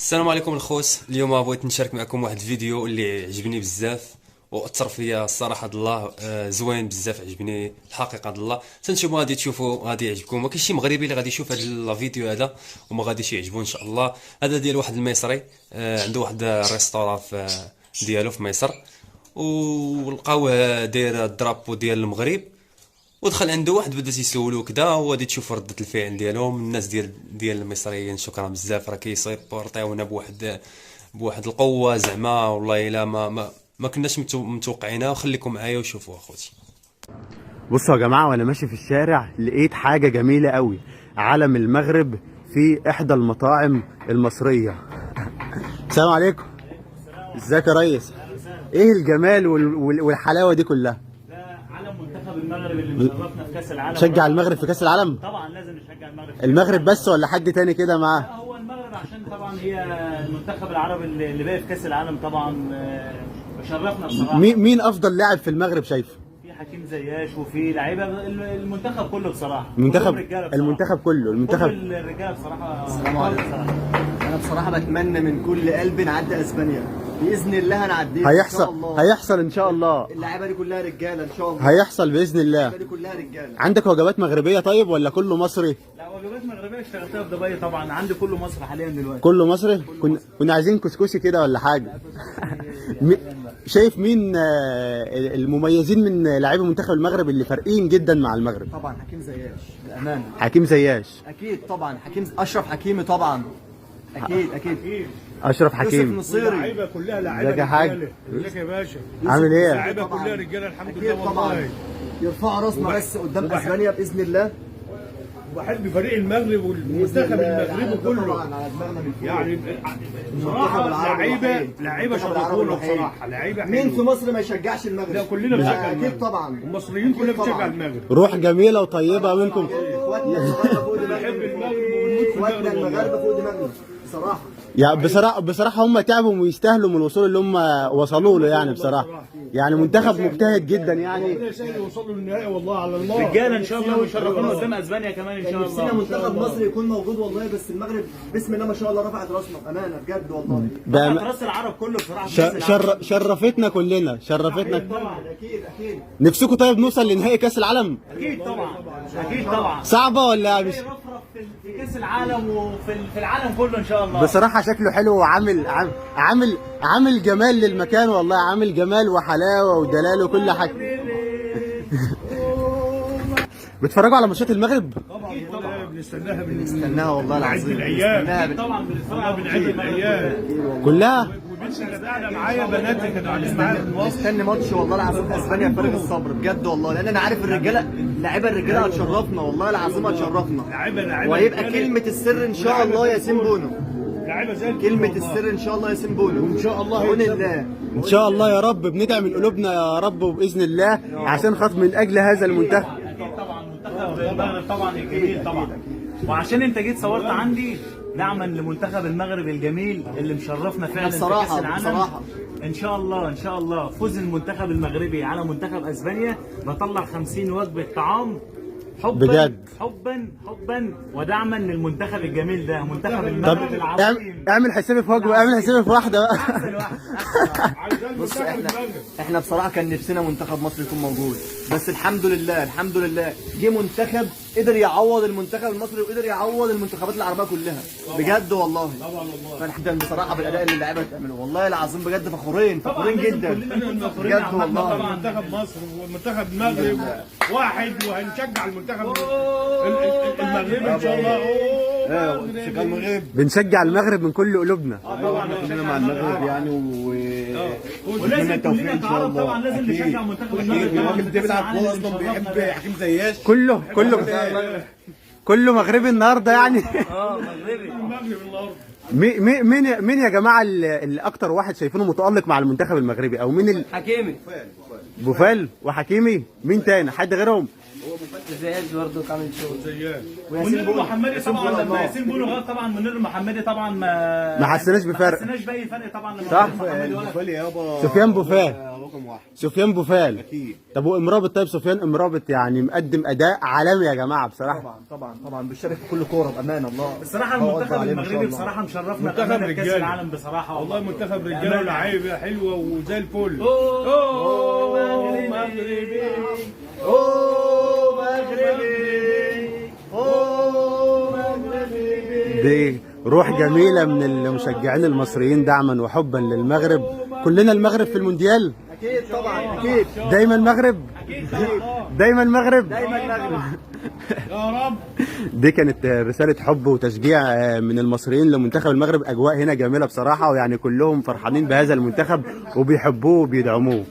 السلام عليكم الخوت. اليوم بغيت نشارك معكم واحد الفيديو اللي عجبني بزاف واثر فيا الصراحه د الله. زوين بزاف، عجبني الحقيقه د الله. تنتوما غادي تشوفوا غادي يعجبكم، ما كاينش شي مغربي اللي غادي يشوف هذا الفيديو هذا وما غاديش يعجبو ان شاء الله. هذا ديال واحد المصري، عنده واحد ريستورا في ديالو في مصر، ولقاوه داير الدرابو ديال المغرب، ودخل عنده واحد بدا تيسولو كدا، وغادي تشوف ردة الفعل ديالهم الناس ديال المصريين. شكرا بزاف، راه كيسيبورطيونا بواحد القوه زعما، والله الا ما كناش متوقعينها. وخليكم معايا وشوفوا اخوتي. بصوا يا جماعه، وانا ماشي في الشارع لقيت حاجه جميله قوي، علم المغرب في احدى المطاعم المصريه. السلام عليكم. ازيك يا ريس؟ ايه الجمال والحلاوه دي كلها؟ ده علم منتخب المغرب اللي مشرفنا في كاس العالم. شجع المغرب في كاس العالم؟ طبعا لازم نشجع المغرب. المغرب بس ولا حد تاني كده معاه؟ لا، هو المغرب عشان طبعا هي المنتخب العربي اللي باقي في كاس العالم طبعا. مشرفنا بصراحه. مين افضل لاعب في المغرب شايفه؟ في حكيم زياش وفي لعيبه المنتخب كله بصراحه. المنتخب كلهم رجالة بصراحة. المنتخب كله المنتخب. كل الرجاله بصراحه. السلام عليكم. بصراحة. انا بصراحه بتمنى من كل قلبي نعدي اسبانيا باذن الله، هنعديها ان شاء الله. هيحصل ان شاء الله. اللعيبه دي كلها رجاله ان شاء الله. هيحصل باذن الله. اللعيبه دي كلها رجاله. عندك وجبات مغربيه طيب ولا كله مصري؟ لا، وجبات مغربيه اشتغلتها في دبي طبعا، عندي كله مصر حاليا دلوقتي. كله مصري. كنا عايزين كسكسي كده ولا حاجه. شايف مين المميزين من لاعبي منتخب المغرب اللي فارقين جدا مع المغرب؟ طبعا حكيم زياش بامانه. حكيم زياش اكيد طبعا. اشرف حكيمي طبعا. اكيد. اشرف يوسف حكيمي. نصيري. اللعيبه كلها لعيبه ازيك يا حاج؟ رجاله. ازيك يا باشا؟ عامل ايه؟ اللعيبه كلها رجاله الحمد لله اكيد طبعا. والله. يرفعوا راسنا بس قدام اسبانيا باذن الله. وبحب فريق المغرب والمنتخب المغربي كله. طبعا على دماغنا من فوق. يعني المنتخب العربي لعيبه المنتخب العربي شرفونا الوحيد. بصراحه، لعيبه مين في حلوه. مصر ما يشجعش المغرب؟ لا، كلنا بنشجع المغرب. اكيد طبعا. المصريين كلنا أكيد بنشجع طبعاً. المغرب. روح جميله وطيبه منكم. اخواتنا المغاربه فوق بنحب دماغنا. المغرب وبنموت في اخواتنا المغرب المغاربه والله. فوق دماغنا بصراحه. يعني بصراحه هم تعبوا ويستاهلوا من الوصول اللي هم وصلوا له، يعني بصراحه يعني منتخب مجتهد جدا يعني. ربنا يسهل يوصلوا للنهائي والله على الله. رجاله ان شاء الله ويشرفونا قدام اسبانيا كمان ان شاء كان نفسنا الله. منتخب مصر يكون موجود والله، بس المغرب بسم الله ما شاء الله رفعت راسنا بامانه بجد والله. ده راس العرب كله بصراحه في كأس العالم. شرفتنا كلنا، شرفتنا. طبعا اكيد. نفسكم طيب نوصل لنهائي كاس العالم؟ اكيد طبعا. اكيد طبعا. صعبه ولا مش؟ رفرف في كاس العالم وفي العالم كله ان شاء الله. بصراحه شكله حلو، وعامل عامل جمال للمكان والله، عامل جمال وحلاوه ودلال وكل حاجه. بتتفرجوا على ماتشات المغرب؟ طبعا بنستناها استناها والله العظيم. العيال. استناها طبعا والله بنعد العيال. كلها. وبنت كانت قاعده معايا، بناتي كانوا قاعدين معايا في مصر. مستني ماتش والله العظيم اسبانيا بفارغ الصبر بجد والله، لان انا عارف الرجاله لعيبه الرجاله هتشرفنا والله العظيم هتشرفنا. لعيبه وهيبقى رجالة. كلمه السر ان شاء الله ياسين بونو. لعيبه زي الفل كلمه والله. السر ان شاء الله ياسين بونو. وإن شاء الله بعون هيكسبوا. الله. ان شاء الله يا رب، بندعم من قلوبنا يا رب وباذن الله، عشان خاطر من اجل هذا المنتخب. اكيد طبعا منتخب المغرب طبعا الجميل طبعا. وعشان انت جيت صورت عندي دعما لمنتخب المغرب الجميل اللي مشرفنا فعلا في بصراحة- كاس العالم. بصراحة. ان شاء الله فوز المنتخب المغربي على منتخب اسبانيا، بطلع 50 وجبه طعام حبا بجد. حبا ودعما للمنتخب الجميل ده، منتخب طب المغرب العظيم. اعمل حسابي في وجبه، اعمل حسابي في واحده بقى. احسن واحد. عايزين بص منتخب احنا المغرب. بصراحه كان نفسنا منتخب مصر يكون موجود، بس الحمد لله جه منتخب قدر يعوض المنتخب المصري وقدر يعوض المنتخبات العربيه كلها بجد والله. طبعا والله. فنحن بصراحه بالاداء اللي اللعيبه بتعمله والله العظيم بجد فخورين لازم جدا كلنا نكون فخورين بجد عامة والله. طبعا. منتخب مصر ومنتخب المغرب واحد، وهنشجع المنتخب المغربي ان شاء الله. شغال المغرب بنشجع المغرب من كل قلوبنا. طبعا كلنا مع المغرب يعني ولازم التوفيق كلنا إن شاء كعرب الله. طبعا لازم أكيد. نشجع منتخب المغرب. الراجل ده بيلعب كوره اصلا، بيحب حكيم زياش. كله مغربي النهارده يعني. مغربي. المغرب النهارده. مين يا جماعه اللي اكتر واحد شايفينه متالق مع المنتخب المغربي، او مين حكيمي. بوفال وحكيمي؟ مين تاني؟ حد غيرهم؟ زياد برضه عامل شغل. زياد منير المحمدي طبعا لما ياسين بونو غاب طبعا منير المحمدي طبعا ما حسيناش بفرق. ما حسيناش باي فرق طبعا لما صح؟ منير المحمدي ولا البوفال يابا سفيان بوفال. رقم واحد سفيان بوفال. اكيد. طب وامرابط؟ طيب سفيان امرابط يعني مقدم اداء عالمي يا جماعه بصراحه. طبعا بيشارك في كل كوره بامان الله. بصراحه الله المنتخب أكبر عليه ما شاء المغربي الله. بصراحه مشرفنا منتخب بأمانة كاس رجالة. العالم بصراحه والله منتخب رجاله بأمانة. ولاعيبه حلوه وزي الفل. أوه، مغربي دي روح جميله من المشجعين المصريين دعما وحبا للمغرب. كلنا المغرب في المونديال. اكيد طبعا اكيد. دايما مغرب. دايما مغرب. يا رب. دي كانت رسالة حب وتشجيع من المصريين لمنتخب المغرب. أجواء هنا جميلة بصراحة، ويعني كلهم فرحانين بهذا المنتخب وبيحبوه وبيدعموه.